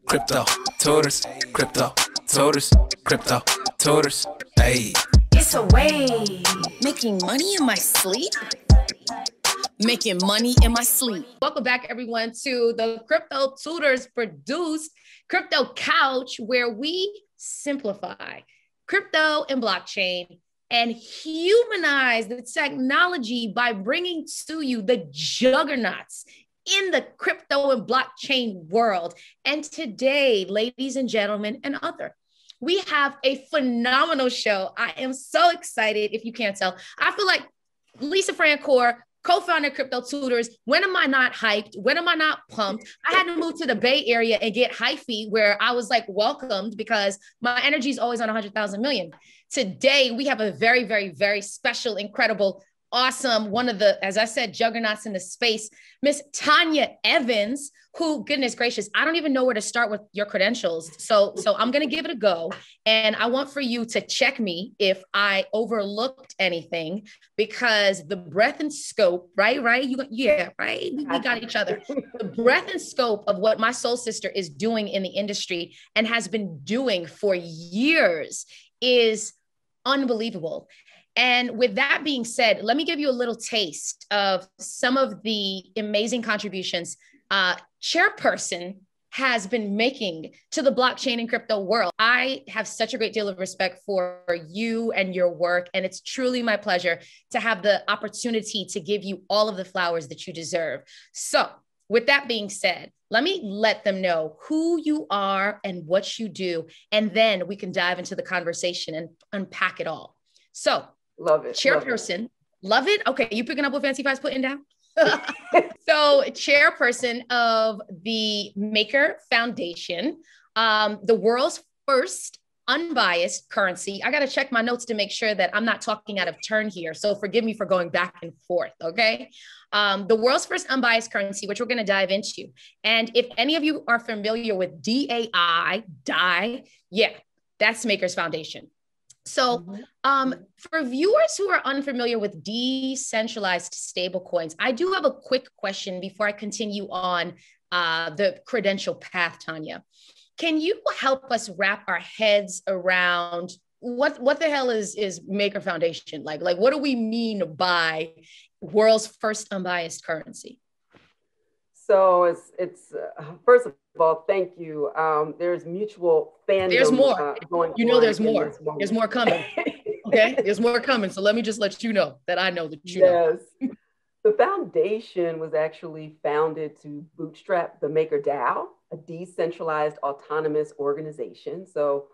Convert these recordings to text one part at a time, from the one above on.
CryptoTutors, CryptoTutors, CryptoTutors, hey. It's a way. Making money in my sleep? Making money in my sleep. Welcome back, everyone, to the CryptoTutors produced Crypto Couch, where we simplify crypto and blockchain and humanize the technology by bringing to you the juggernauts in the crypto and blockchain world. And today, ladies and gentlemen, and other, we have a phenomenal show. I am so excited, if you can't tell. I feel like Lisa Francoeur, co-founder of CryptoTutors. When am I not hyped? When am I not pumped? I had to move to the Bay Area and get hyphy, where I was like welcomed because my energy is always on 100,000 million. Today, we have a very, very, very special, incredible, awesome, one of the, as I said, juggernauts in the space, Miss Tonya Evans, who, goodness gracious, I don't even know where to start with your credentials. So I'm going to give it a go. And I want for you to check me if I overlooked anything, because the breadth and scope, right? Right. We got each other. The breadth and scope of what my soul sister is doing in the industry and has been doing for years is unbelievable. And with that being said, let me give you a little taste of some of the amazing contributions Chairperson has been making to the blockchain and crypto world. I have such a great deal of respect for you and your work, and it's truly my pleasure to have the opportunity to give you all of the flowers that you deserve. So with that being said, let me let them know who you are and what you do, and then we can dive into the conversation and unpack it all. So, love it. Chairperson, love it. Okay, you picking up what Fancy Pie's putting down? So, chairperson of the Maker Foundation, the world's first unbiased currency. I got to check my notes to make sure that I'm not talking out of turn here. So forgive me for going back and forth. Okay. The world's first unbiased currency, which we're going to dive into. And if any of you are familiar with DAI, yeah, that's Maker's Foundation. So for viewers who are unfamiliar with decentralized stablecoins, I do have a quick question before I continue on the credential path, Tonya. Can you help us wrap our heads around what the hell is Maker Foundation? Like what do we mean by world's first unbiased currency? So it's first of all, thank you. There's mutual fandom. There's more. There's more. There's more coming. Okay, there's more coming. So let me just let you know that I know that you know. Yes. The foundation was actually founded to bootstrap the Maker DAO, a decentralized autonomous organization. So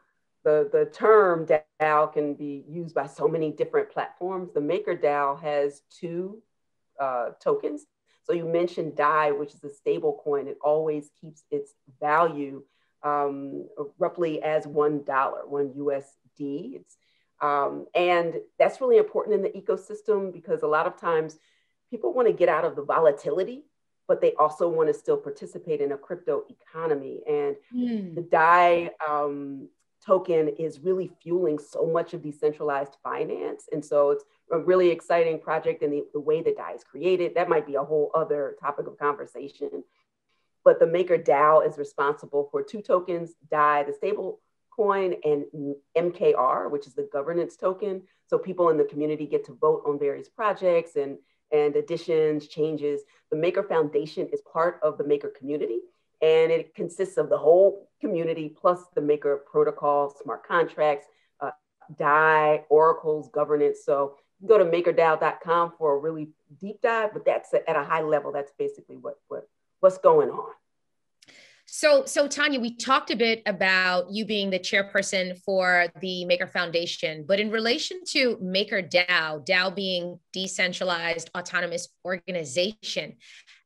the term DAO can be used by so many different platforms. The Maker DAO has two tokens. So you mentioned DAI, which is a stable coin. It always keeps its value roughly as $1, $1 USD. And that's really important in the ecosystem, because a lot of times people want to get out of the volatility, but they also want to still participate in a crypto economy. And the DAI token is really fueling so much of decentralized finance. And so it's a really exciting project, and the way that DAI is created, that might be a whole other topic of conversation. But the Maker DAO is responsible for two tokens, DAI, the stable coin, and MKR, which is the governance token. So people in the community get to vote on various projects and additions, changes. The Maker Foundation is part of the Maker community, and it consists of the whole community plus the Maker protocol, smart contracts, DAI, oracles, governance. So you can go to makerdao.com for a really deep dive, but that's at a high level. That's basically what's going on. So Tonya, we talked a bit about you being the chairperson for the Maker Foundation, but in relation to Maker DAO, DAO being decentralized autonomous organization,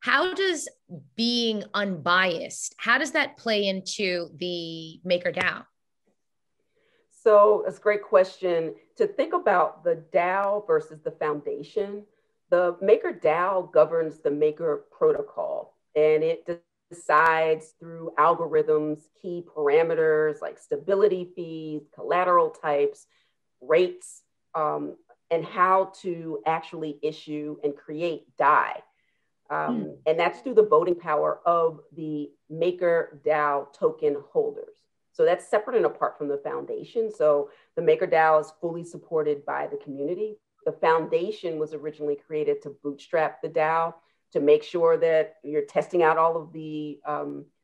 how does being unbiased, how does that play into the Maker DAO? So it's a great question. To think about the DAO versus the foundation, the Maker DAO governs the Maker protocol, and it decides through algorithms, key parameters like stability fees, collateral types, rates, and how to actually issue and create DAI. And that's through the voting power of the Maker DAO token holders. So that's separate and apart from the foundation. So the Maker DAO is fully supported by the community. The foundation was originally created to bootstrap the DAO, to make sure that you're testing out all of the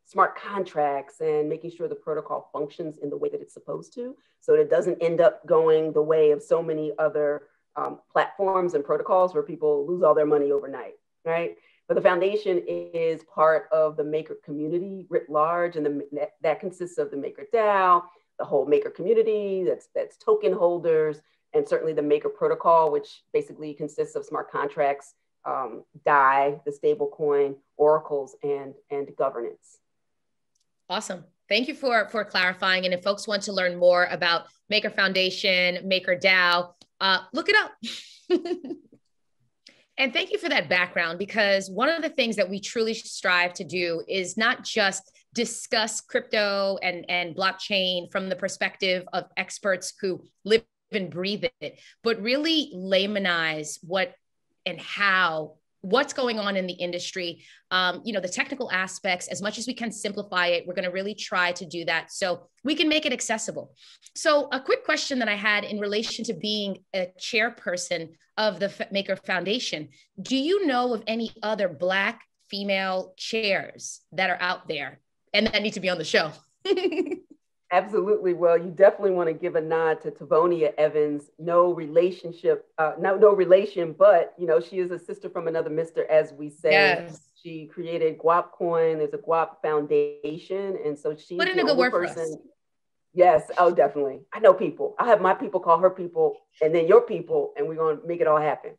smart contracts and making sure the protocol functions in the way that it's supposed to, so it doesn't end up going the way of so many other platforms and protocols where people lose all their money overnight, right? But the foundation is part of the Maker community writ large, and that consists of the Maker DAO, the whole Maker community, that's token holders, and certainly the Maker protocol, which basically consists of smart contracts, DAI, the stable coin, oracles, and governance. Awesome. Thank you for clarifying. And if folks want to learn more about Maker Foundation, Maker DAO, look it up. And thank you for that background, because one of the things that we truly strive to do is not just discuss crypto and blockchain from the perspective of experts who live and breathe it, but really laymanize what's going on in the industry, the technical aspects. As much as we can simplify it, we're going to really try to do that so we can make it accessible. So a quick question that I had in relation to being a chairperson of the Maker Foundation: do you know of any other Black female chairs that are out there and that need to be on the show? Absolutely. Well, you definitely want to give a nod to Tonya Evans. No relation, but she is a sister from another mister, as we say. Yes. She created Guap Coin. There's a Guap Foundation, and so she's put in a good word for us. Yes. Oh, definitely. I know people. I'll have my people call her people, and then your people, and we're going to make it all happen,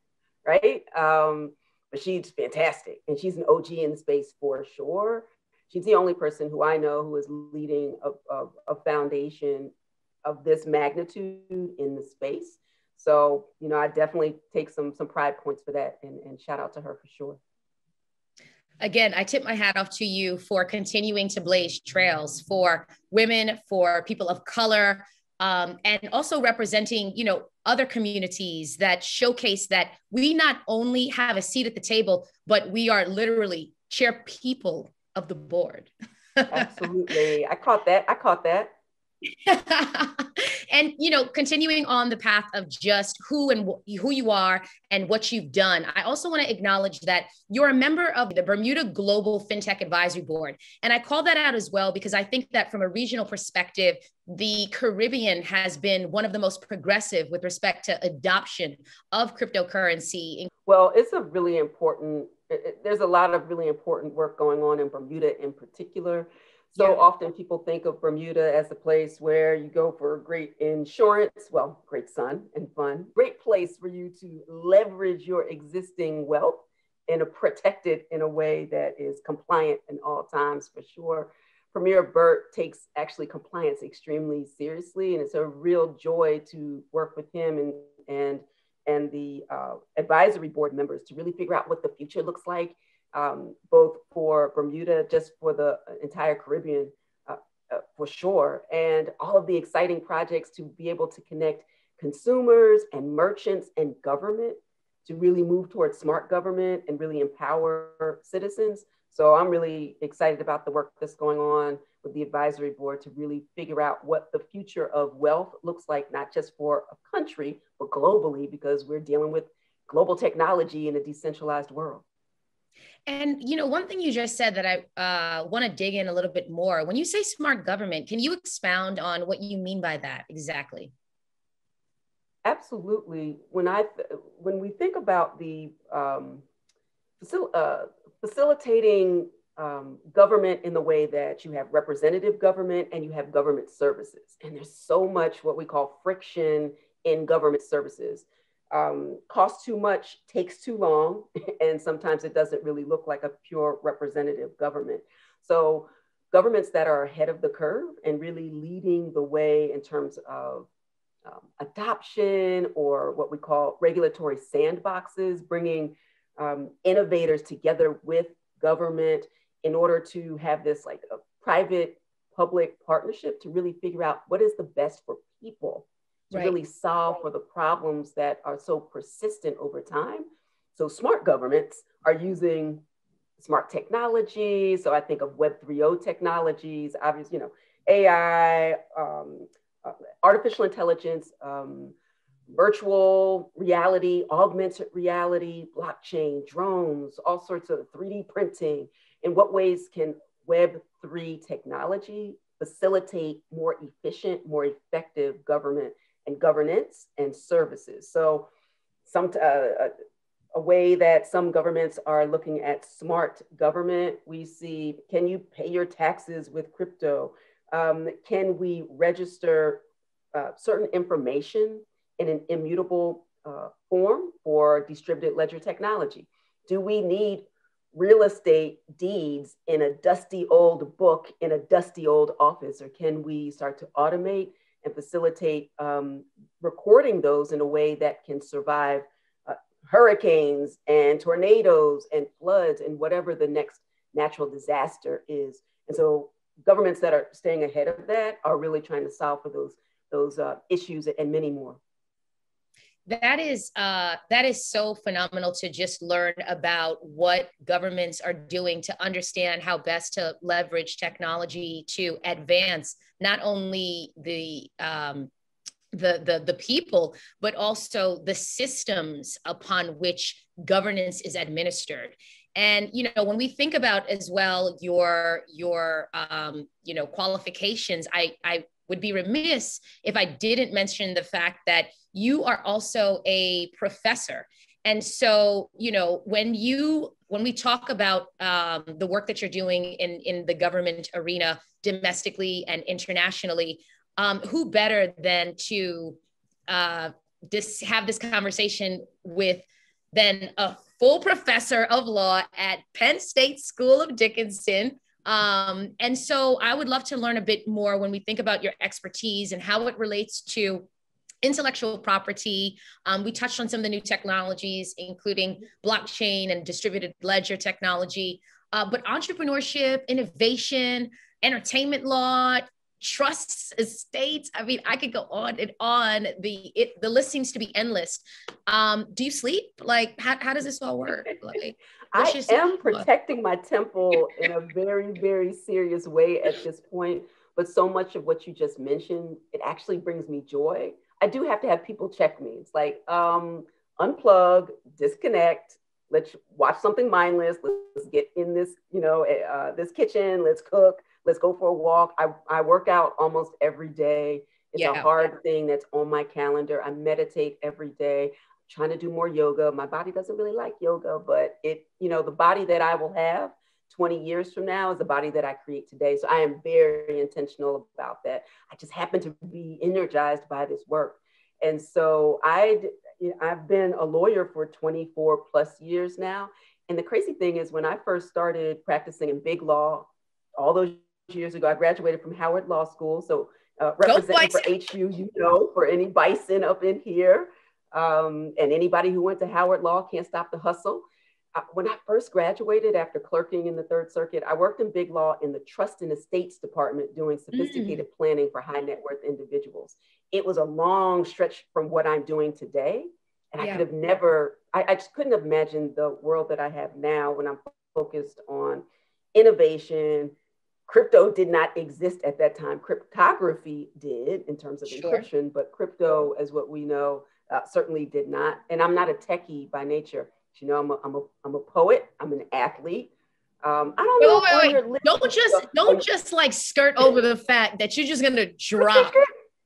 right? But she's fantastic, and she's an OG in the space for sure. She's the only person who I know who is leading a foundation of this magnitude in the space. So, I definitely take some pride points for that, and shout out to her for sure. Again, I tip my hat off to you for continuing to blaze trails for women, for people of color, and also representing, other communities that showcase that we not only have a seat at the table, but we are literally chair people of the board. Absolutely. I caught that. And, continuing on the path of just who you are and what you've done, I also want to acknowledge that you're a member of the Bermuda Global Fintech Advisory Board. And I call that out as well, because I think that from a regional perspective, the Caribbean has been one of the most progressive with respect to adoption of cryptocurrency. Well, it's a really important there's a lot of really important work going on in Bermuda in particular. So often people think of Bermuda as a place where you go for great insurance, well, great sun and fun, great place for you to leverage your existing wealth and protect it in a way that is compliant in all times, for sure. Premier Burt takes actually compliance extremely seriously, and it's a real joy to work with him and the advisory board members to really figure out what the future looks like, both for Bermuda, just for the entire Caribbean, for sure, and all of the exciting projects to be able to connect consumers and merchants and government to really move towards smart government and really empower citizens. So I'm really excited about the work that's going on with the advisory board to really figure out what the future of wealth looks like, not just for a country, but globally, because we're dealing with global technology in a decentralized world. And, one thing you just said that I want to dig in a little bit more. When you say smart government, can you expound on what you mean by that exactly? Absolutely. When we think about the facilitating government in the way that you have representative government and you have government services, and there's so much what we call friction in government services. Costs too much, takes too long, and sometimes it doesn't really look like a pure representative government. So governments that are ahead of the curve and really leading the way in terms of adoption, or what we call regulatory sandboxes, bringing innovators together with government in order to have this like a private public partnership to really figure out what is the best for people, to really solve for the problems that are so persistent over time. So smart governments are using smart technology. So I think of Web 3.0 technologies, obviously, AI, artificial intelligence, virtual reality, augmented reality, blockchain, drones, all sorts of 3D printing. In what ways can Web3 technology facilitate more efficient, more effective government and governance and services? So a way that some governments are looking at smart government, we see, can you pay your taxes with crypto? Can we register certain information in an immutable form for distributed ledger technology? Do we need real estate deeds in a dusty old book in a dusty old office, or can we start to automate and facilitate recording those in a way that can survive hurricanes and tornadoes and floods and whatever the next natural disaster is? And so governments that are staying ahead of that are really trying to solve for those issues and many more. That is so phenomenal to just learn about what governments are doing to understand how best to leverage technology to advance not only the people, but also the systems upon which governance is administered. And, when we think about as well your qualifications, I would be remiss if I didn't mention the fact that you are also a professor. And so, when we talk about the work that you're doing in the government arena, domestically and internationally, who better than to have this conversation with than a full professor of law at Penn State School of Dickinson. And so I would love to learn a bit more when we think about your expertise and how it relates to intellectual property. We touched on some of the new technologies, including blockchain and distributed ledger technology, but entrepreneurship, innovation, entertainment law, trusts, estates. I mean, I could go on and on. The list seems to be endless. Do you sleep? Like, how does this all work? Like, I am protecting my temple in a very, very serious way at this point. But so much of what you just mentioned, it actually brings me joy. I do have to have people check me. It's like, unplug, disconnect. Let's watch something mindless. Let's get in this, this kitchen. Let's cook. Let's go for a walk. I work out almost every day. It's a hard thing that's on my calendar. I meditate every day. I'm trying to do more yoga. My body doesn't really like yoga, but the body that I will have 20 years from now is the body that I create today. So I am very intentional about that. I just happen to be energized by this work. And so I've been a lawyer for 24 plus years now. And the crazy thing is, when I first started practicing in big law, all those years ago, I graduated from Howard Law School. So representing for HU, for any bison up in here, and anybody who went to Howard Law can't stop the hustle. When I first graduated after clerking in the Third Circuit, I worked in big law in the Trust and Estates Department doing sophisticated planning for high net worth individuals. It was a long stretch from what I'm doing today. And I could have never, I just couldn't have imagined the world that I have now when I'm focused on innovation. Crypto did not exist at that time. Cryptography did in terms of encryption, but crypto, as what we know, certainly did not. And I'm not a techie by nature. I'm a poet. I'm an athlete. I don't know. Don't just like skirt over the fact that you're just gonna drop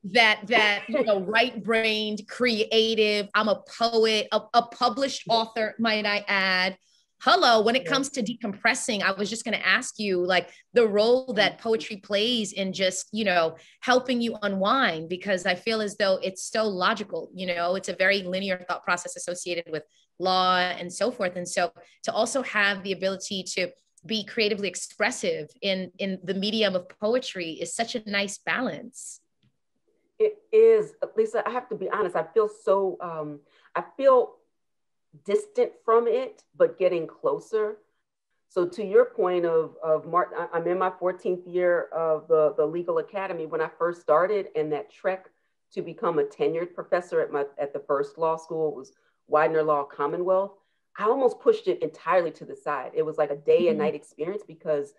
that right-brained, creative. I'm a poet, a published author, might I add. Hello, when it comes to decompressing, I was just going to ask you, like, the role that poetry plays in just, helping you unwind, because I feel as though it's so logical, it's a very linear thought process associated with law and so forth. And so to also have the ability to be creatively expressive in the medium of poetry is such a nice balance. It is, Lisa, I have to be honest. I feel distant from it, but getting closer. So to your point of Mark, I'm in my 14th year of the legal academy. When I first started, and that trek to become a tenured professor at the first law school was Widener Law Commonwealth, I almost pushed it entirely to the side. It was like a day and night experience because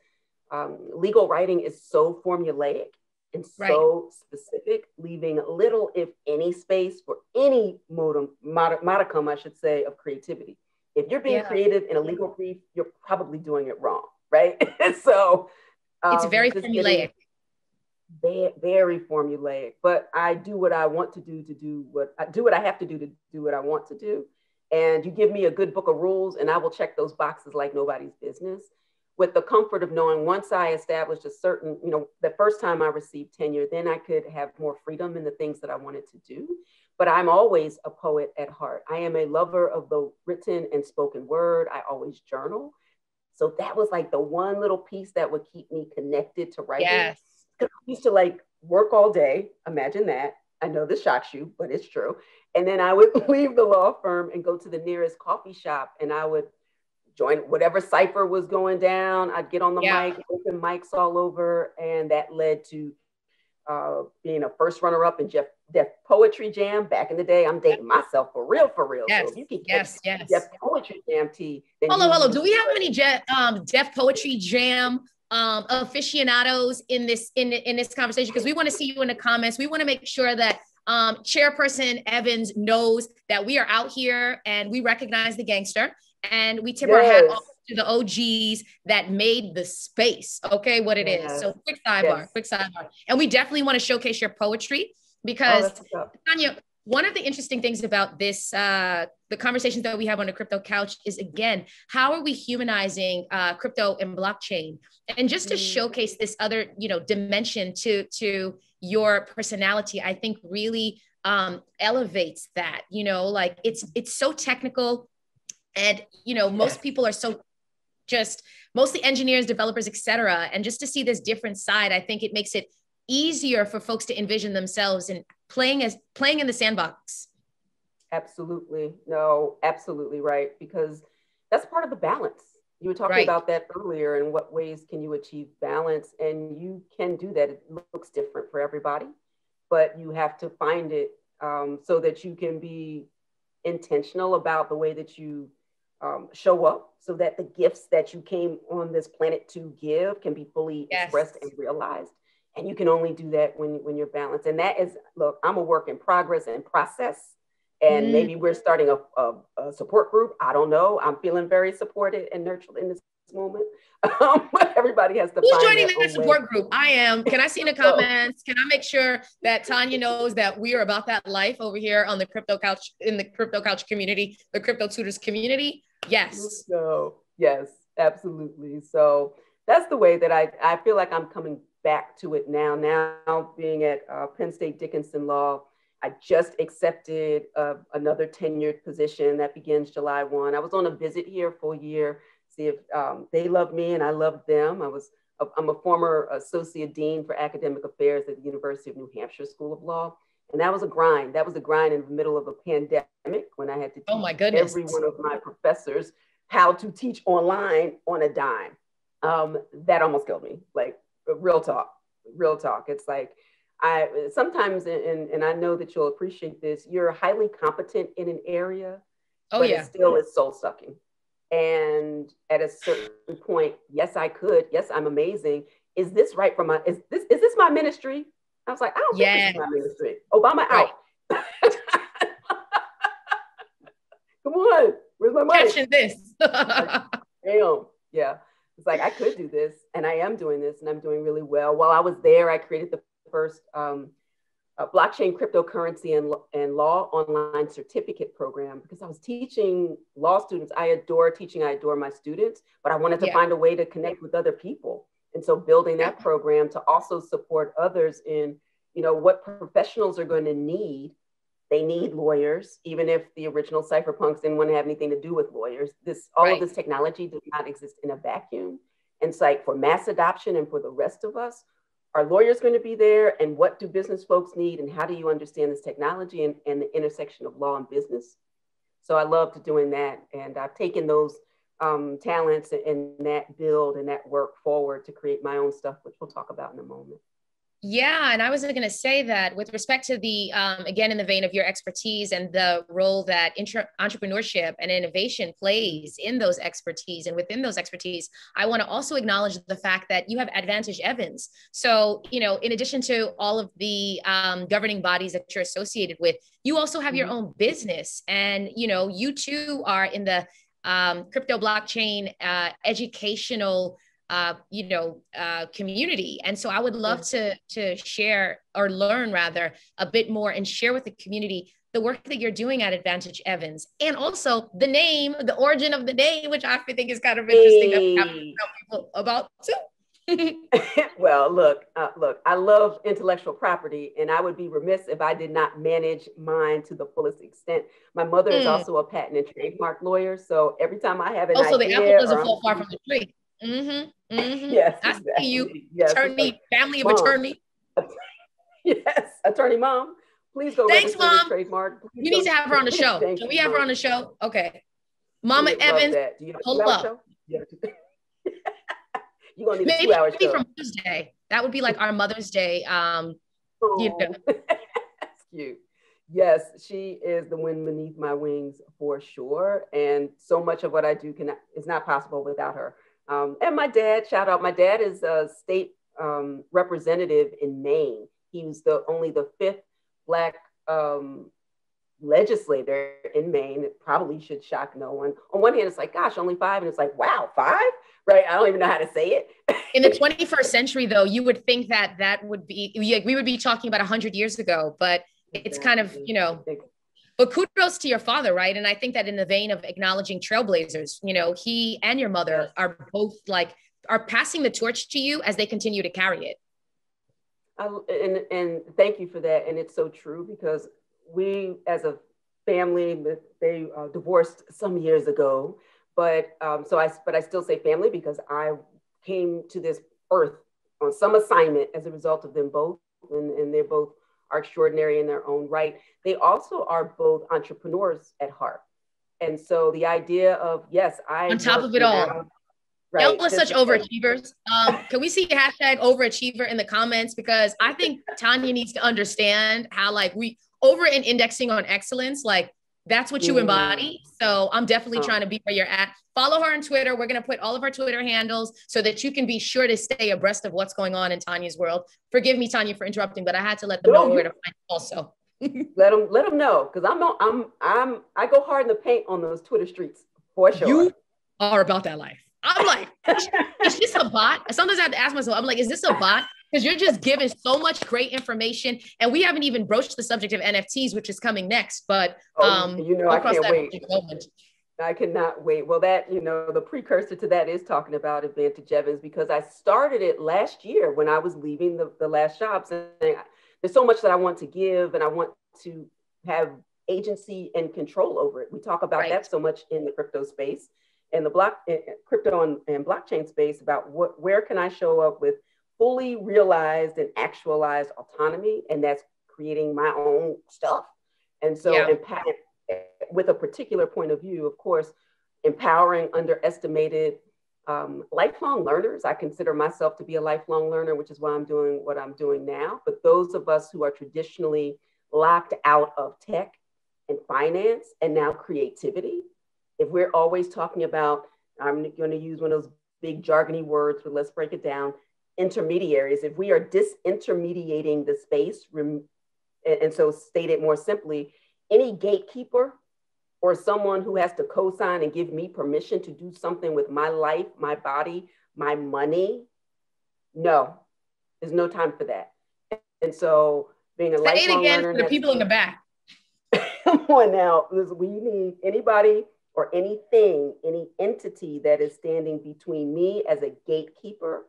legal writing is so formulaic and so specific, leaving little, if any, space for any modicum, I should say, of creativity. If you're being creative in a legal brief, you're probably doing it wrong, right? So it's very formulaic. Very formulaic, but I do what I want to do what I have to do what I want to do. And you give me a good book of rules and I will check those boxes like nobody's business, with the comfort of knowing once I established a certain, the first time I received tenure, then I could have more freedom in the things that I wanted to do. But I'm always a poet at heart. I am a lover of the written and spoken word. I always journal. So that was like the one little piece that would keep me connected to writing. Yes. I used to like work all day. Imagine that. I know this shocks you, but it's true. And then I would leave the law firm and go to the nearest coffee shop, and I would join whatever cipher was going down. I'd get on the mic, open mics all over. And that led to being a first runner-up in Def Poetry Jam. Back in the day, I'm dating myself for real. Yes. So if you can get Def Poetry Jam tea. Hold. Do we have any Def Poetry Jam aficionados in this conversation? Because we want to see you in the comments. We want to make sure that Chairperson Evans knows that we are out here and we recognize the gangster and we tip our hat off to the OGs that made the space, okay, what it is. So quick sidebar. And we definitely want to showcase your poetry because Tonya, one of the interesting things about this, the conversations that we have on the Crypto Couch is, again, how are we humanizing crypto and blockchain? And just to showcase this other, dimension to your personality, I think really elevates that, like it's so technical. And, most people are mostly engineers, developers, et cetera. And just to see this different side, I think it makes it easier for folks to envision themselves and playing in the sandbox. Absolutely. No, absolutely right. Because that's part of the balance. You were talking about that earlier. In what ways can you achieve balance? And you can do that. It looks different for everybody, but you have to find it so that you can be intentional about the way that you show up, so that the gifts that you came on this planet to give can be fully expressed and realized. And you can only do that when you're balanced. And that is, look, I'm a work in progress and process. And maybe we're starting a support group. I don't know. I'm feeling very supported and nurtured in this moment. But everybody has to Who's find joining their that support group? I am. Can I see in the comments? Can I make sure that Tonya knows that we are about that life over here on the Crypto Couch, in the Crypto Couch community, the CryptoTutors community? Yes. So, yes, absolutely. So that's the way that I feel like I'm coming back to it now. Now being at Penn State Dickinson Law, I just accepted another tenured position that begins July 1. I was on a visit here for a year, see if they love me and I loved them. I'm a former associate dean for academic affairs at the University of New Hampshire School of Law. And that was a grind. That was a grind in the middle of a pandemic when I had to teach every one of my professors how to teach online on a dime. That almost killed me. Like, real talk. It's like, I sometimes, and I know that you'll appreciate this, you're highly competent in an area, but it still is soul sucking. And at a certain point, yes, I could. Yes, I'm amazing. Is this right for is this my ministry? I was like, I don't think this is my ministry. Obama out. Come on, where's my money? Catching this. Damn. Yeah. It's like, I could do this, and I am doing this, and I'm doing really well. While I was there, I created the first blockchain cryptocurrency and law online certificate program, because I was teaching law students. I adore teaching. I adore my students, but I wanted to find a way to connect with other people. And so building that program to also support others in, what professionals are going to need. They need lawyers, even if the original cypherpunks didn't want to have anything to do with lawyers. All of this technology does not exist in a vacuum. And it's like, for mass adoption and for the rest of us, are lawyers going to be there? And what do business folks need? And how do you understand this technology and the intersection of law and business? So I loved doing that. And I've taken those talents and that build and that work forward to create my own stuff, which we'll talk about in a moment. Yeah, and I was going to say that with respect to the, again, in the vein of your expertise and the role that entrepreneurship and innovation plays in those expertise and within those expertise, I want to also acknowledge the fact that you have Advantage Evans. So, you know, in addition to all of the governing bodies that you're associated with, you also have your own business. And, you know, you too are in the crypto blockchain educational community. And so I would love to share or learn rather a bit more and share with the community the work that you're doing at Advantage Evans, and also the name, the origin of the name, which I think is kind of interesting that we have to tell people about too. Well, look, I love intellectual property, and I would be remiss if I did not manage mine to the fullest extent. My mother is also a patent and trademark lawyer. So every time I have an idea. So the apple doesn't fall far from the tree. Yes, I exactly. see you, yes, attorney, like, family of Mom. attorney. Yes, attorney mom. Please go Thanks, register Mom. the trademark. You need to have her on the show. Can we have her on the show? Okay. Mama Evans, do you have hold up. Show? Yeah. You're gonna need a Maybe 2-hour show. from Mother's Day. That would be like our Mother's Day. That's cute. Yes, she is the wind beneath my wings for sure. And so much of what I do is not possible without her. And my dad, shout out. My dad is a state representative in Maine. He was only the 5th Black legislator in Maine. It probably should shock no one. On one hand, it's like, gosh, only 5. And it's like, wow, 5? Right? I don't even know how to say it. In the 21st century, though, you would think that would be, we would be talking about 100 years ago, but it's kind of, you know, but kudos to your father, right? And I think that in the vein of acknowledging trailblazers, you know, he and your mother are both are passing the torch to you as they continue to carry it. And thank you for that. And it's so true, because we as a family, they divorced some years ago, but I still say family because I came to this earth on some assignment as a result of them both, and they're both are extraordinary in their own right. They also are both entrepreneurs at heart. And so the idea of, yes, on top of it all, right, y'all are such overachievers. Can we see #overachiever in the comments? Because I think Tonya needs to understand how we over and indexing on excellence, that's what you embody. So I'm definitely trying to be where you're at. Follow her on Twitter. We're going to put all of our Twitter handles so that you can be sure to stay abreast of what's going on in Tonya's world. Forgive me, Tonya, for interrupting, but I had to let them know where to find you also. let them know, because I go hard in the paint on those Twitter streets for sure. You are about that life. I'm like, is this a bot? Sometimes I have to ask myself, I'm like, is this a bot? Because you're just giving so much great information, and we haven't even broached the subject of NFTs, which is coming next. But I can't wait. I cannot wait. Well, the precursor to that is talking about Advantage Evans, because I started it last year when I was leaving the last job, saying there's so much that I want to give, and I want to have agency and control over it. We talk about that so much in the crypto space and the crypto and blockchain space about where can I show up with fully realized and actualized autonomy, and that's creating my own stuff. And so with a particular point of view, of course, empowering underestimated lifelong learners. I consider myself to be a lifelong learner, which is why I'm doing what I'm doing now. But those of us who are traditionally locked out of tech and finance and now creativity, if we're always talking about, I'm going to use one of those big jargony words, but let's break it down, intermediaries, if we are disintermediating the space, and so state it more simply, any gatekeeper or someone who has to co-sign and give me permission to do something with my life, my body, my money, no, there's no time for that. And so being a lifelong learner, for the people in the back. Come on now, we need anybody or anything, any entity that is standing between me as a gatekeeper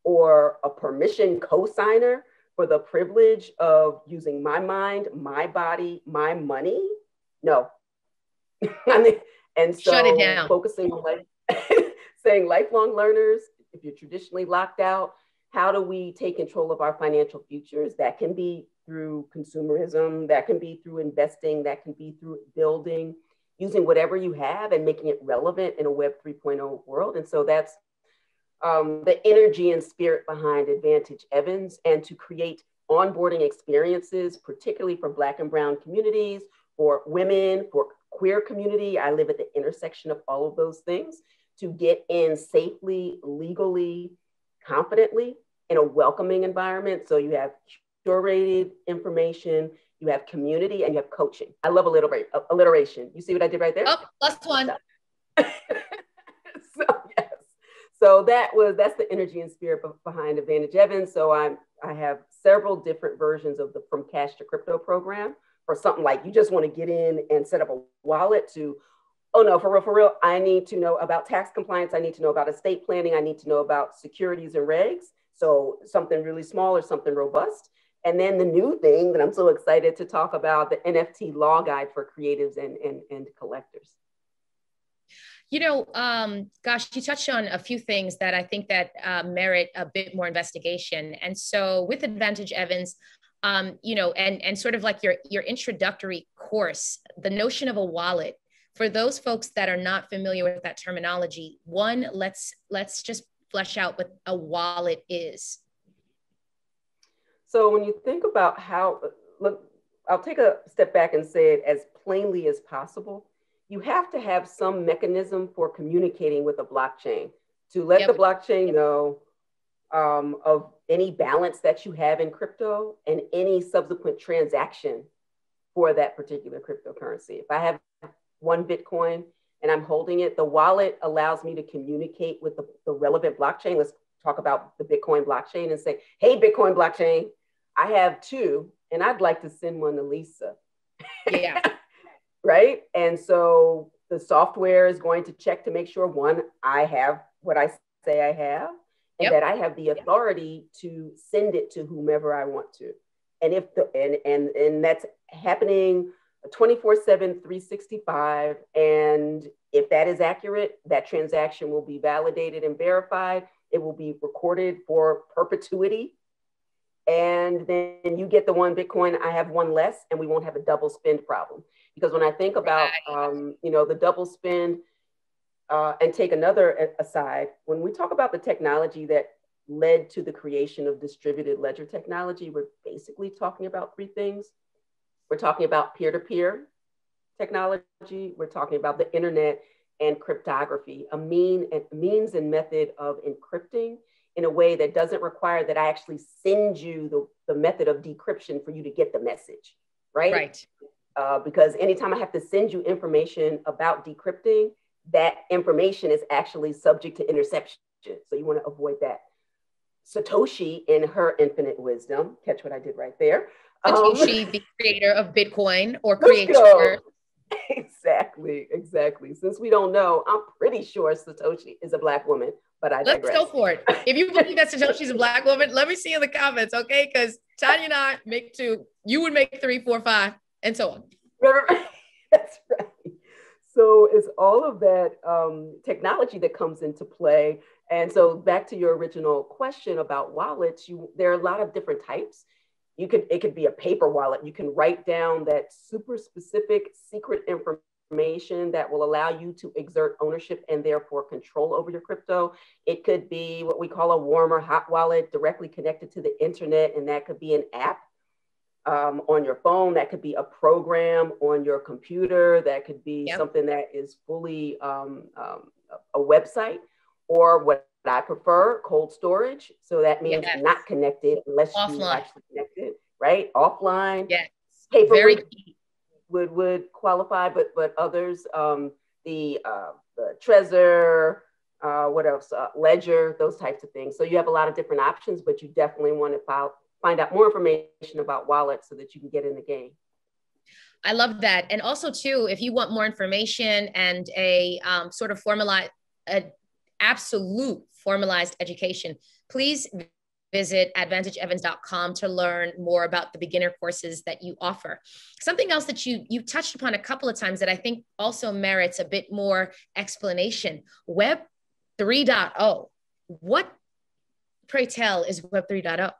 or a permission co-signer for the privilege of using my mind, my body, my money. No. And so shut it down. Focusing on saying lifelong learners, if you're traditionally locked out, how do we take control of our financial futures? That can be through consumerism, that can be through investing, that can be through building, using whatever you have and making it relevant in a Web 3.0 world. And so that's the energy and spirit behind Advantage Evans and to create onboarding experiences, particularly for Black and Brown communities, for women, for queer community. I live at the intersection of all of those things to get in safely, legally, confidently in a welcoming environment. So you have curated information, you have community, and you have coaching. I love alliteration. You see what I did right there? Oh, plus one. So yes. So that's the energy and spirit behind Advantage Evans. So I have several different versions of the From Cash to Crypto program for something like you just want to get in and set up a wallet to, oh no, for real, I need to know about tax compliance. I need to know about estate planning. I need to know about securities and regs. So something really small or something robust. And then the new thing that I'm so excited to talk about, the NFT law guide for creatives and collectors. You know, gosh, you touched on a few things that I think that merit a bit more investigation. And so with Advantage Evans, you know, and sort of like your introductory course, the notion of a wallet, for those folks that are not familiar with that terminology, one, let's just flesh out what a wallet is. So when you think about how, look, I'll take a step back and say it as plainly as possible. You have to have some mechanism for communicating with a blockchain to let the blockchain know of any balance that you have in crypto and any subsequent transaction for that particular cryptocurrency. If I have one Bitcoin and I'm holding it, the wallet allows me to communicate with the relevant blockchain. Let's talk about the Bitcoin blockchain and say, hey, Bitcoin blockchain, I have two and I'd like to send one to Lisa. Yeah. Right? And so the software is going to check to make sure, one, I have what I say I have, and that I have the authority to send it to whomever I want to. And if and that's happening 24/7, 365. And if that is accurate, that transaction will be validated and verified. It will be recorded for perpetuity. And then you get the one Bitcoin, I have one less, and we won't have a double spend problem. Because when I think about, you know, the double spend and take another aside, when we talk about the technology that led to the creation of distributed ledger technology, we're basically talking about three things. We're talking about peer-to-peer technology. We're talking about the internet and cryptography, a means and method of encrypting in a way that doesn't require that I actually send you the method of decryption for you to get the message, right? Right. Because anytime I have to send you information about decrypting, that information is actually subject to interception. So you want to avoid that. Satoshi, in her infinite wisdom, catch what I did right there. Satoshi, the creator of Bitcoin or creator. Exactly. Since we don't know, I'm pretty sure Satoshi is a Black woman, but I digress. Let's go for it. If you believe that Satoshi's a Black woman, let me see in the comments, okay? Because Tonya and I make two. You would make 3, 4, 5, and so on. That's right. So it's all of that technology that comes into play. And so back to your original question about wallets, there are a lot of different types. It could be a paper wallet. You can write down that super specific secret information that will allow you to exert ownership and therefore control over your crypto. It could be what we call a warm or hot wallet directly connected to the internet. And that could be an app on your phone. That could be a program on your computer. That could be something that is fully a website, or what I prefer, cold storage. So that means not connected unless you actually connected, right? Offline. Yes. Paper would qualify, but others, the Trezor, what else? Ledger, those types of things. So you have a lot of different options, but you definitely want to find out more information about wallets so that you can get in the game. I love that. And also too, if you want more information and a sort of absolute formalized education, please visit advantageevans.com to learn more about the beginner courses that you offer. Something else that you touched upon a couple of times that I think also merits a bit more explanation, Web 3.0. What, pray tell, is Web 3.0?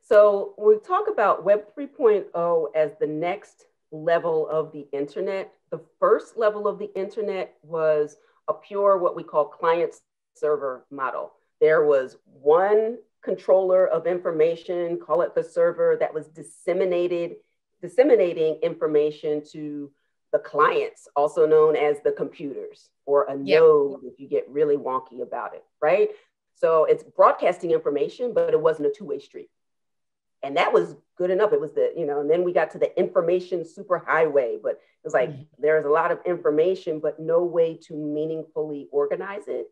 So we talk about Web 3.0 as the next level of the internet. The first level of the internet was a pure, what we call client server model. There was one controller of information, call it the server, that was disseminating information to the clients, also known as the computers, or a node if you get really wonky about it, right? So it's broadcasting information, but it wasn't a two-way street. And that was good enough. It was and then we got to the information superhighway, but it was like, there's a lot of information, but no way to meaningfully organize it.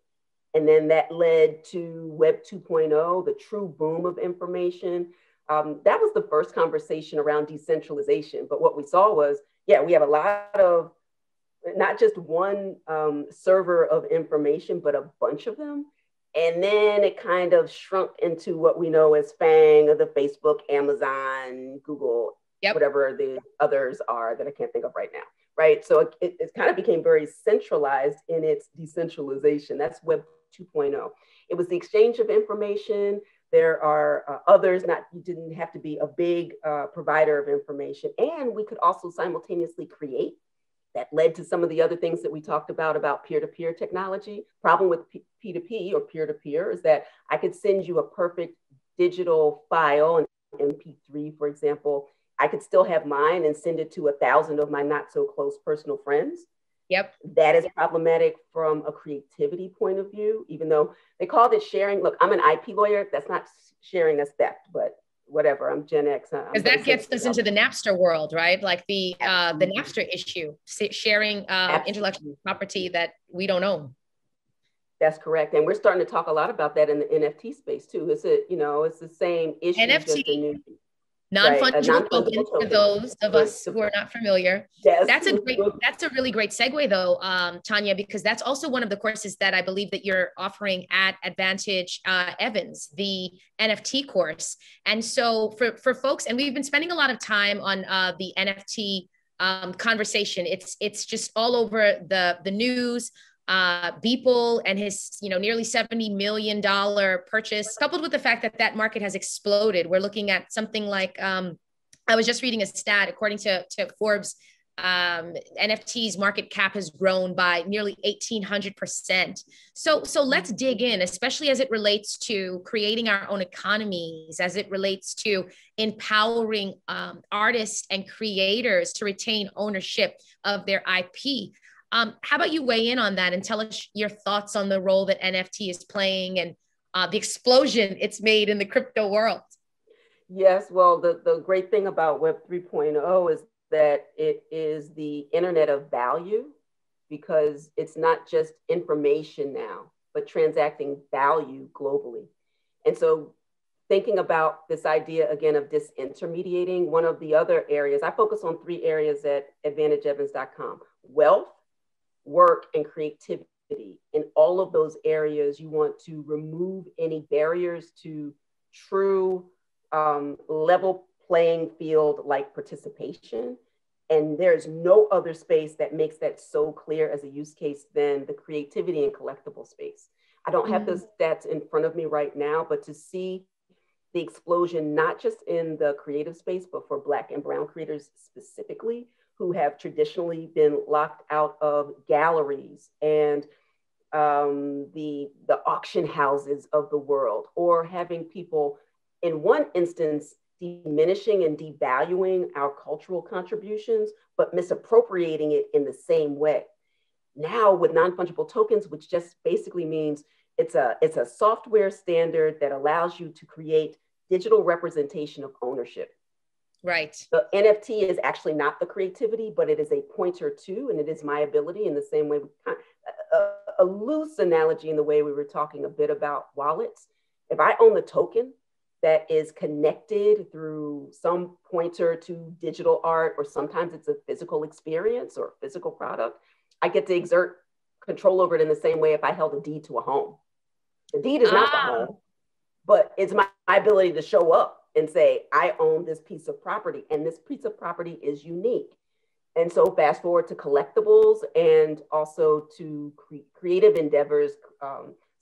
And then that led to Web 2.0, the true boom of information. That was the first conversation around decentralization. But what we saw was, we have a lot of, not just one server of information, but a bunch of them. And then it kind of shrunk into what we know as FANG, or the Facebook, Amazon, Google, whatever the others are that I can't think of right now, right? So it kind of became very centralized in its decentralization. That's Web 2.0. It was the exchange of information. There are others, you didn't have to be a big provider of information. And we could also simultaneously create. That led to some of the other things that we talked about peer-to-peer technology. Problem with P2P or peer-to-peer is that I could send you a perfect digital file, an MP3, for example. I could still have mine and send it to 1,000 of my not so close personal friends. Yep. That is problematic from a creativity point of view, even though they called it sharing. Look, I'm an IP lawyer. That's not sharing, that's theft, but whatever, I'm Gen X. Because that gets us into the Napster world, right? Like the Napster issue, sharing intellectual property that we don't own. That's correct. And we're starting to talk a lot about that in the NFT space too. It's the same issue. NFT. Non-fungible tokens for those of us who are not familiar. Yes. That's a really great segue though, Tonya, because that's also one of the courses that I believe that you're offering at Advantage Evans, the NFT course. And so for folks, and we've been spending a lot of time on the NFT conversation. It's just all over the news. Beeple and his, nearly $70 million purchase, coupled with the fact that market has exploded. We're looking at something like, I was just reading a stat, according to Forbes, NFT's market cap has grown by nearly 1,800%. So let's dig in, especially as it relates to creating our own economies, as it relates to empowering artists and creators to retain ownership of their IP. How about you weigh in on that and tell us your thoughts on the role that NFT is playing and the explosion it's made in the crypto world? Yes, well, the great thing about Web 3.0 is that it is the internet of value, because it's not just information now, but transacting value globally. And so thinking about this idea again of disintermediating, one of the other areas, I focus on 3 areas at advantageevans.com: wealth, work, and creativity. In all of those areas, you want to remove any barriers to true level playing field like participation. And there's no other space that makes that so clear as a use case than the creativity and collectible space. I don't have those stats in front of me right now, but to see the explosion, not just in the creative space, but for Black and Brown creators specifically, who have traditionally been locked out of galleries and the auction houses of the world, or having people, in one instance, diminishing and devaluing our cultural contributions, but misappropriating it in the same way. Now with non-fungible tokens, which just basically means it's a software standard that allows you to create digital representation of ownership. Right. The NFT is actually not the creativity, but it is a pointer to, and it is my ability in the same way. A loose analogy in the way we were talking a bit about wallets. If I own the token that is connected through some pointer to digital art, or sometimes it's a physical experience or a physical product, I get to exert control over it in the same way if I held a deed to a home. The deed is not the home, but it's my ability to show up and say, I own this piece of property, and this piece of property is unique. And so fast forward to collectibles and also to creative endeavors,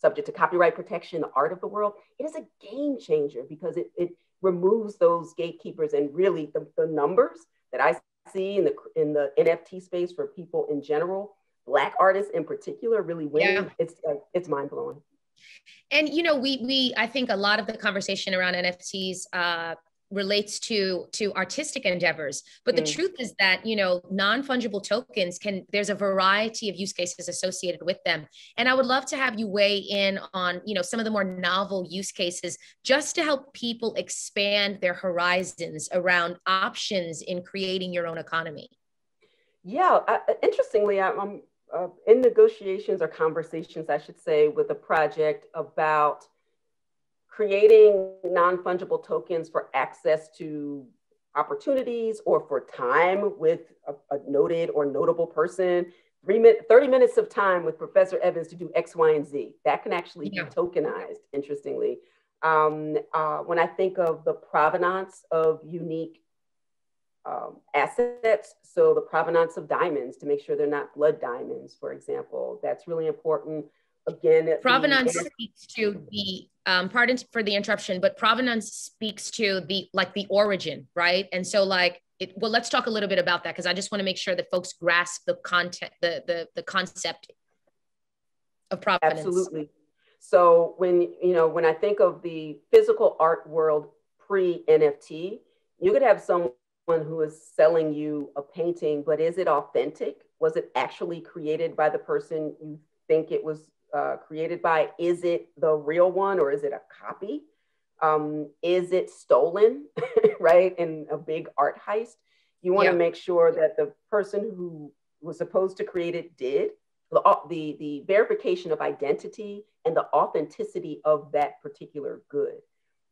subject to copyright protection, the art of the world. It is a game changer because it removes those gatekeepers, and really the numbers that I see in the NFT space for people in general, Black artists in particular really winning, it's mind blowing. And, you know, I think a lot of the conversation around NFTs relates to artistic endeavors. But the truth is that, you know, non-fungible tokens there's a variety of use cases associated with them. And I would love to have you weigh in on, you know, some of the more novel use cases just to help people expand their horizons around options in creating your own economy. Yeah, interestingly, I'm in negotiations or conversations, I should say, with a project about creating non-fungible tokens for access to opportunities or for time with a noted or notable person. 30 minutes of time with Professor Evans to do X, Y, and Z. That can actually be tokenized, interestingly. When I think of the provenance of unique assets, so the provenance of diamonds, to make sure they're not blood diamonds, for example, that's really important. Again, provenance speaks to the pardon for the interruption, but provenance speaks to the origin, right? And so well, let's talk a little bit about that, because I just want to make sure that folks grasp the content, the concept of provenance. Absolutely. So when I think of the physical art world pre-NFT, you could have someone who is selling you a painting, but is it authentic? Was it actually created by the person you think it was created by? Is it the real one, or is it a copy? Is it stolen, right? In a big art heist, you want to make sure that the person who was supposed to create it did. The verification of identity and the authenticity of that particular good.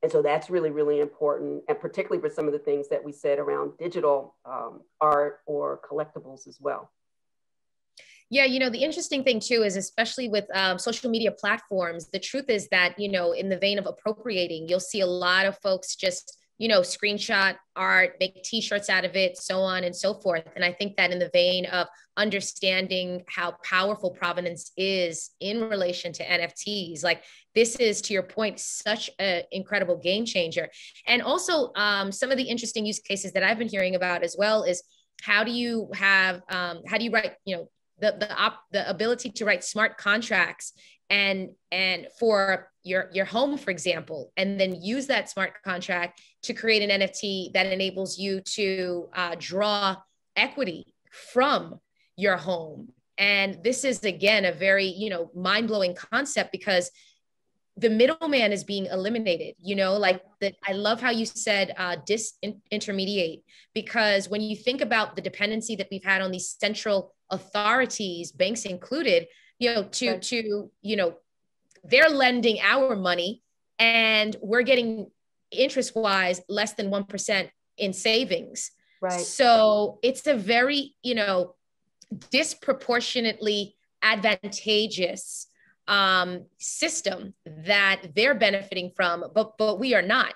And so that's really, really important, and particularly for some of the things that we said around digital art or collectibles as well. Yeah, you know, the interesting thing too is, especially with social media platforms, the truth is that, you know, in the vein of appropriating, you'll see a lot of folks just, you know, screenshot art, make t-shirts out of it, so on and so forth. And I think that in the vein of understanding how powerful provenance is in relation to NFTs, like this is, to your point, such an incredible game changer. And also some of the interesting use cases that I've been hearing about as well is how do you write, you know, the ability to write smart contracts and for your home, for example, and then use that smart contract to create an NFT that enables you to draw equity from your home. And this is, again, a very, you know, mind-blowing concept, because the middleman is being eliminated, you know, like that. I love how you said disintermediate, because when you think about the dependency that we've had on these central authorities, banks included, you know, to, you know, they're lending our money and we're getting interest wise less than 1% in savings. Right. So it's a very, you know, disproportionately advantageous system that they're benefiting from, but we are not.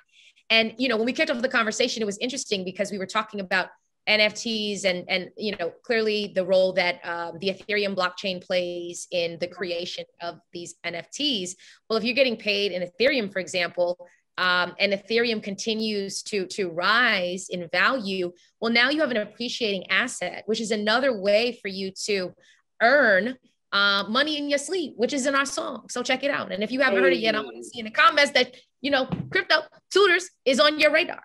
And, you know, when we kicked off the conversation, it was interesting because we were talking about NFTs and you know, clearly the role that the Ethereum blockchain plays in the creation of these NFTs. Well, if you're getting paid in Ethereum, for example, and Ethereum continues to rise in value, well, now you have an appreciating asset, which is another way for you to earn money in your sleep, which is in our song. So check it out. And if you haven't heard it yet, I want to see in the comments that, you know, CryptoTutors is on your radar.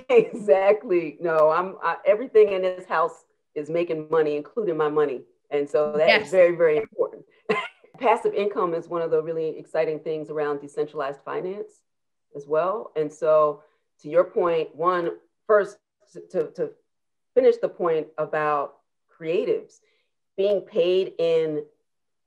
Exactly. No, everything in this house is making money, including my money. And so that is very, very important. Passive income is one of the really exciting things around decentralized finance as well. And so to your point, first to finish the point about creatives, being paid in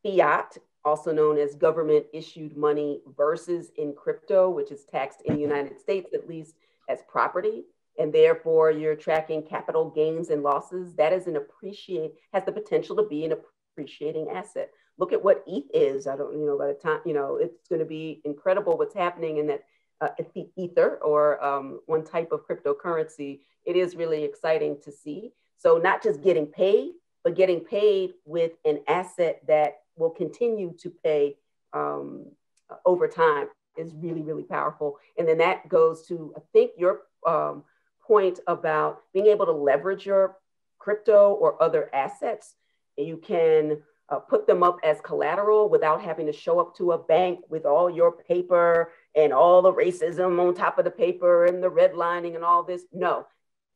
fiat, also known as government issued money, versus in crypto, which is taxed in the United States, at least, as property. And therefore you're tracking capital gains and losses. That is has the potential to be an appreciating asset. Look at what ETH is. By the time, it's going to be incredible what's happening in that Ether or one type of cryptocurrency. It is really exciting to see. So not just getting paid, but getting paid with an asset that will continue to pay over time is really, really powerful. And then that goes to, I think, your point about being able to leverage your crypto or other assets You can put them up as collateral without having to show up to a bank with all your paper and all the racism on top of the paper and the redlining and all this. No,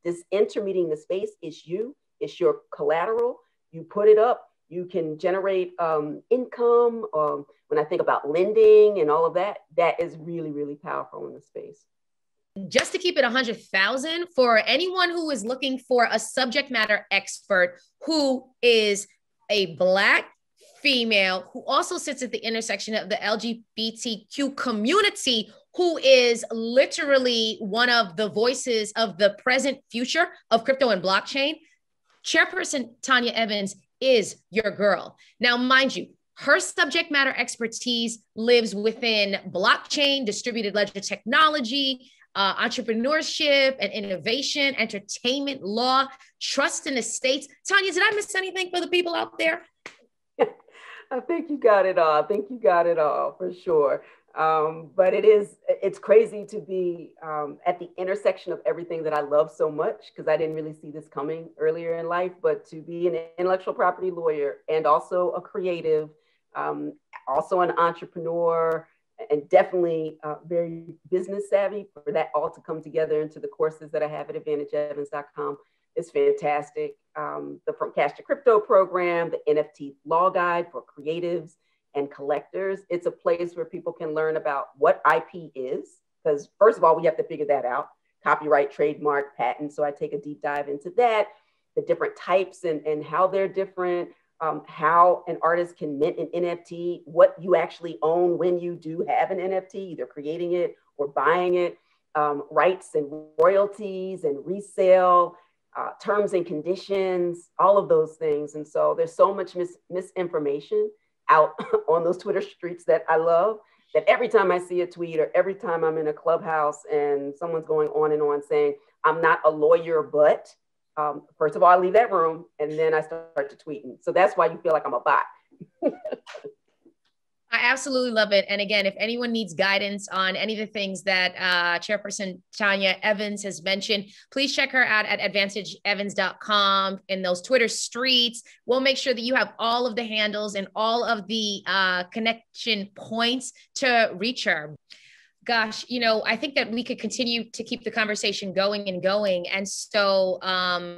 this intermediating the space is you. It's your collateral. You put it up. You can generate income. When I think about lending and all of that, that is really, really powerful in the space. Just to keep it 100,000 for anyone who is looking for a subject matter expert who is a Black female who also sits at the intersection of the LGBTQ community, who is literally one of the voices of the present future of crypto and blockchain. Chairperson Tonya Evans is your girl. Now, mind you, her subject matter expertise lives within blockchain, distributed ledger technology, entrepreneurship and innovation, entertainment, law, trust and estates. Tonya, did I miss anything for the people out there? I think you got it all. I think you got it all for sure. But it's crazy to be at the intersection of everything that I love so much, because I didn't really see this coming earlier in life, but to be an intellectual property lawyer and also a creative, also an entrepreneur, and definitely very business savvy, for that all to come together into the courses that I have at AdvantageEvans.com is fantastic. The From Cash to Crypto program, the NFT Law Guide for creatives and collectors. It's a place where people can learn about what IP is, because first of all, we have to figure that out. Copyright, trademark, patent. So I take a deep dive into that, the different types and how they're different, how an artist can mint an NFT, what you actually own when you do have an NFT, either creating it or buying it, rights and royalties and resale, terms and conditions, all of those things. And so there's so much misinformation out on those Twitter streets that I love, that every time I see a tweet or every time I'm in a clubhouse and someone's going on and on saying, I'm not a lawyer, but first of all, I leave that room and then I start to tweeting. So that's why you feel like I'm a bot. I absolutely love it. And again, if anyone needs guidance on any of the things that Chairperson Tonya Evans has mentioned, please check her out at AdvantageEvans.com in those Twitter streets. We'll make sure that you have all of the handles and all of the connection points to reach her. Gosh, I think that we could continue to keep the conversation going and going. And so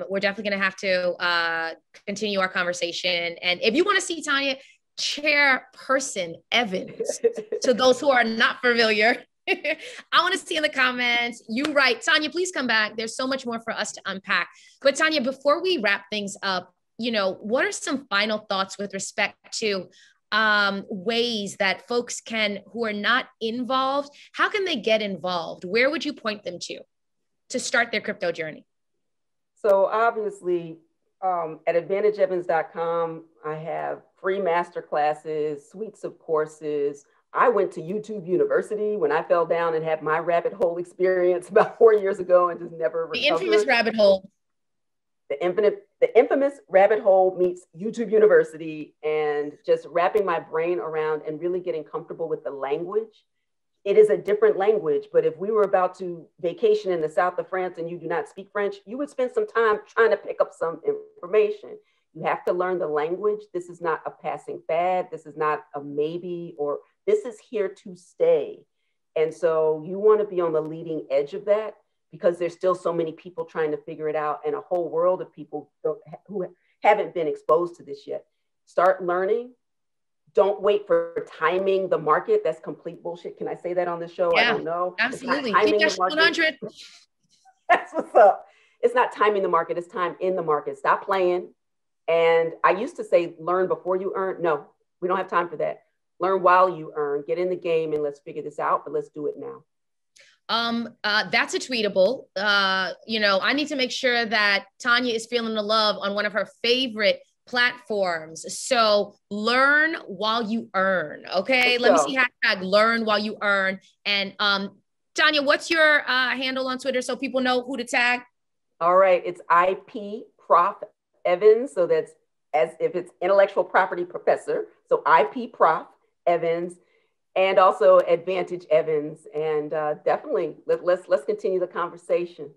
we're definitely going to have to continue our conversation. And if you want to see Tonya, Chairperson Evans, to those who are not familiar, I want to see in the comments. You write, Tonya, please come back. There's so much more for us to unpack. But Tonya, before we wrap things up, what are some final thoughts with respect to ways that folks who are not involved, how can they get involved? Where would you point them to start their crypto journey? So obviously, at AdvantageEvans.com, I have free masterclasses, suites of courses. I went to YouTube University when I fell down and had my rabbit hole experience about 4 years ago and just never recovered. The infamous rabbit hole. The infamous rabbit hole meets YouTube University, and just wrapping my brain around and really getting comfortable with the language. It is a different language, but if we were about to vacation in the south of France and you do not speak French, you would spend some time trying to pick up some information. You have to learn the language. This is not a passing fad. This is not a maybe, or this is here to stay. And so you want to be on the leading edge of that, because there's still so many people trying to figure it out, and a whole world of people who haven't been exposed to this yet. Start learning. Don't wait for timing the market. That's complete bullshit. Can I say that on the show? Yeah, I don't know. Absolutely. Keep that 100. That's what's up. It's not timing the market. It's time in the market. Stop playing. And I used to say, learn before you earn. No, we don't have time for that. Learn while you earn. Get in the game and let's figure this out, but let's do it now. That's a tweetable. I need to make sure that Tonya is feeling the love on one of her favorite platforms. So learn while you earn. Okay. Let me see hashtag learn while you earn. And Tonya, what's your handle on Twitter so people know who to tag? All right. It's IP Prof Evans. So that's as if it's intellectual property professor. So IP Prof Evans. And also Advantage Evans, and definitely let's continue the conversation.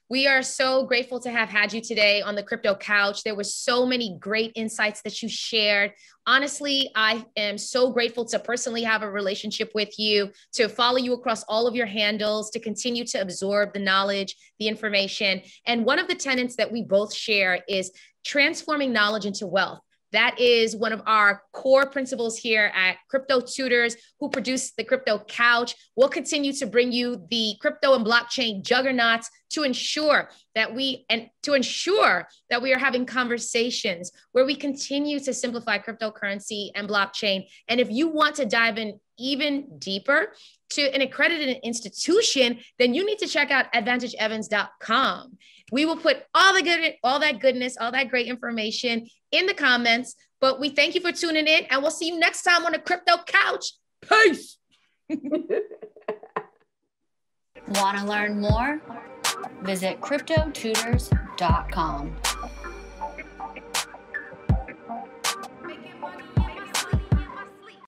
We are so grateful to have had you today on the Crypto Couch. There were so many great insights that you shared. Honestly, I am so grateful to personally have a relationship with you, to follow you across all of your handles, to continue to absorb the knowledge, the information. And one of the tenets that we both share is transforming knowledge into wealth. That is one of our core principles here at CryptoTutors, who produce the Crypto Couch. We'll continue to bring you the crypto and blockchain juggernauts to ensure that we are having conversations where we continue to simplify cryptocurrency and blockchain. And if you want to dive in even deeper to an accredited institution, then you need to check out advantageevans.com. We will put all that goodness, all that great information in the comments, but we thank you for tuning in, and we'll see you next time on the Crypto Couch. Peace. Want to learn more? Visit CryptoTutors.com.